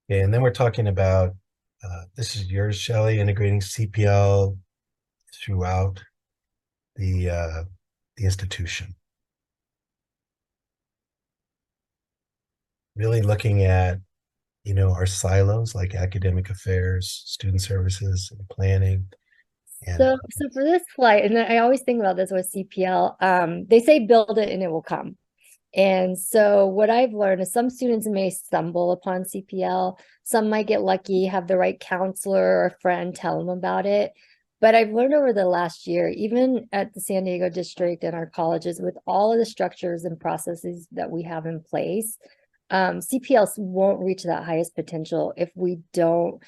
Okay, and then we're talking about this is yours, Shelley, integrating CPL throughout the institution. Really looking at, our silos like academic affairs, student services, and planning. And So for this flight, and I always think about this with CPL, they say build it and it will come. And so what I've learned is some students may stumble upon CPL, some might get lucky, have the right counselor or friend tell them about it. But I've learned over the last year, even at the San Diego district and our colleges, with all of the structures and processes that we have in place, CPL won't reach that highest potential if we don't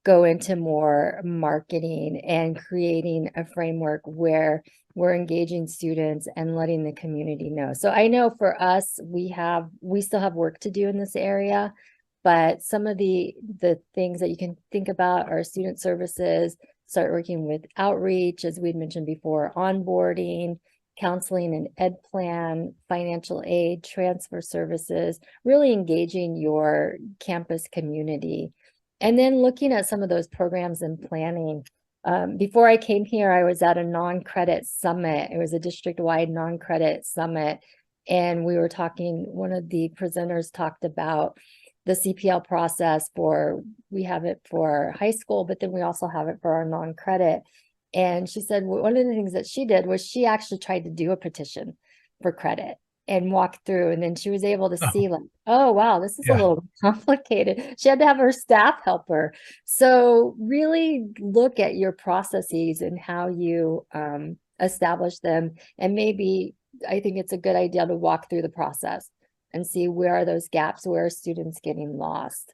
go into more marketing and creating a framework where we're engaging students and letting the community know. So I know for us, we still have work to do in this area, but some of the things that you can think about are student services, start working with outreach, as we'd mentioned before, onboarding, counseling and ed plan, financial aid, transfer services, really engaging your campus community. And then looking at some of those programs and planning. Before I came here, I was at a non-credit summit. It was a district-wide non-credit summit. And we were talking, one of the presenters talked about the CPL process we have it for high school, but then we also have it for our non-credit. And she said one of the things that she did was she actually tried to do a petition for credit and walk through. And then she was able to see, oh, like, oh, wow, this is a yeah, little complicated. She had to have her staff help her. So really look at your processes and how you establish them. And maybe I think it's a good idea to walk through the process and see where are those gaps, where are students getting lost.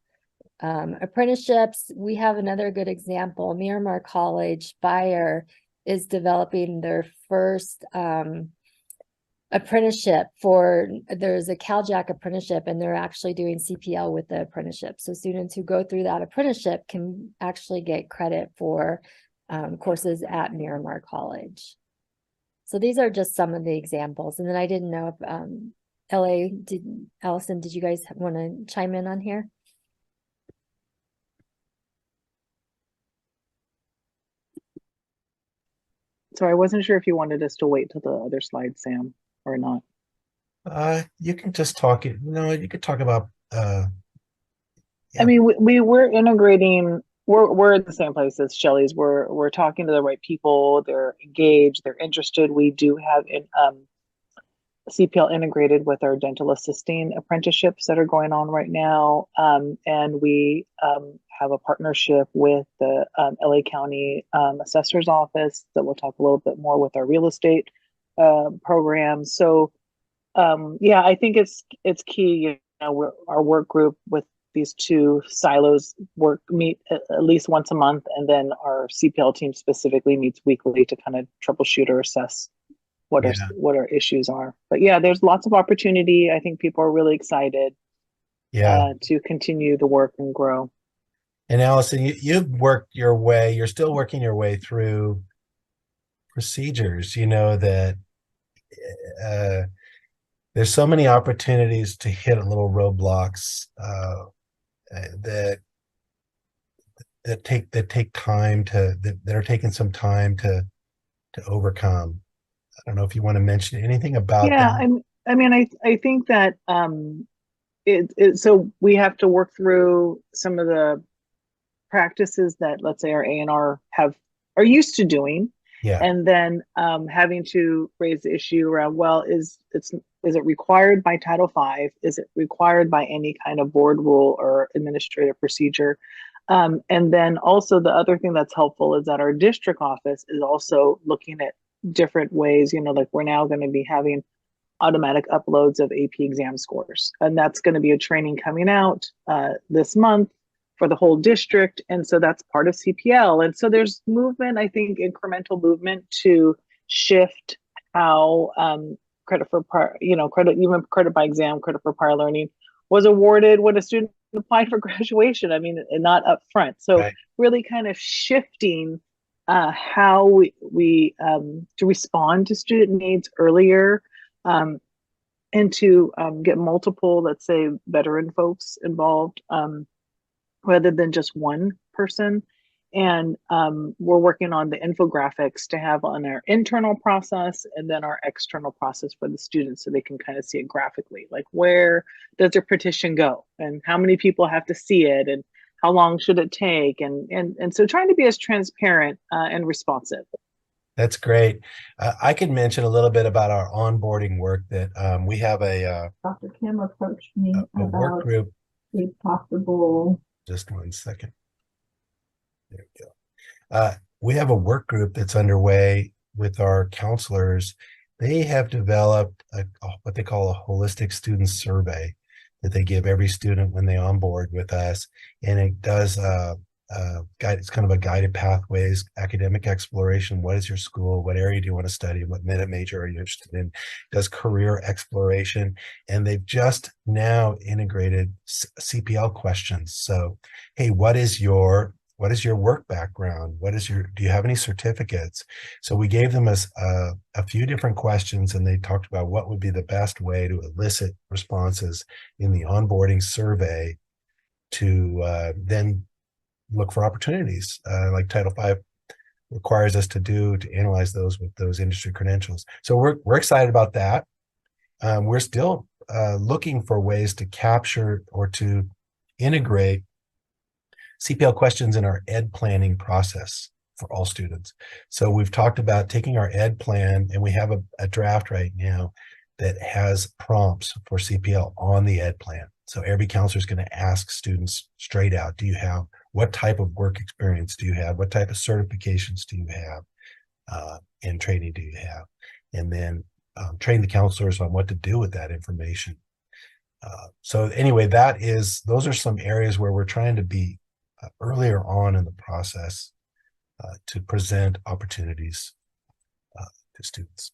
Apprenticeships, we have another good example. Miramar College Fire is developing their first apprenticeship there's a CalJack apprenticeship, and they're actually doing CPL with the apprenticeship. So students who go through that apprenticeship can actually get credit for courses at Miramar College. So these are just some of the examples. And then I didn't know if Allison, did you guys want to chime in on here? So I wasn't sure if you wanted us to wait till the other slide, Sam, or not. you can just talk it. No, you could talk about I yeah, mean, we were integrating. We're in the same place as Shelley's. We're talking to the right people. They're engaged. They're interested. We do have CPL integrated with our dental assisting apprenticeships that are going on right now, and we have a partnership with the LA County Assessor's Office that we'll talk a little bit more with our real estate program. So yeah, I think it's key. Our work group with these two silos meet at least once a month, and then our CPL team specifically meets weekly to kind of troubleshoot or assess yeah, what our issues are. But yeah, there's lots of opportunity. I think people are really excited yeah. to continue the work and grow. And Allison, you've worked your way. You're still working your way through procedures. That uh, there's so many opportunities to hit little roadblocks that that take time that are taking some time to overcome. I don't know if you want to mention anything about Yeah, that. I mean, I think that so we have to work through some of the practices that, let's say, our A&R are used to doing, Yeah, and then having to raise the issue around, well, is it required by Title V? Is it required by any kind of board rule or administrative procedure? And then also the other thing that's helpful is that our district office is also looking at different ways. Like we're now going to be having automatic uploads of AP exam scores. And that's going to be a training coming out this month for the whole district. And so that's part of CPL. And so there's movement, I think, incremental movement to shift how credit for prior, even credit by exam, credit for prior learning was awarded when a student applied for graduation. I mean, and not upfront. So right. really kind of shifting how we to respond to student needs earlier, um, and to get multiple, let's say, veteran folks involved. rather than just one person. And we're working on the infographics to have on our internal process and then our external process for the students so they can kind of see it graphically, like where does their petition go and how many people have to see it and how long should it take, and so trying to be as transparent and responsive. That's great. I can mention a little bit about our onboarding work that we have Dr. Kim approached me a work about group. a possible. Just 1 second. There we go. We have a work group that's underway with our counselors. They have developed what they call a holistic student survey that they give every student when they onboard with us. And it does it's kind of a guided pathways, academic exploration. What is your school? What area do you want to study? What major are you interested in? Does career exploration. And they've just now integrated CPL questions. So, hey, what is your work background? Do you have any certificates? So we gave them a few different questions, and they talked about what would be the best way to elicit responses in the onboarding survey to then look for opportunities like Title V requires us to analyze those with those industry credentials. So we're excited about that. We're still looking for ways to capture or to integrate CPL questions in our ed planning process for all students. So we've talked about taking our ed plan, and we have a draft right now that has prompts for CPL on the ed plan. So every counselor is going to ask students straight out, what type of work experience do you have? What type of certifications do you have? And training do you have? And then train the counselors on what to do with that information. So anyway, those are some areas where we're trying to be earlier on in the process to present opportunities to students.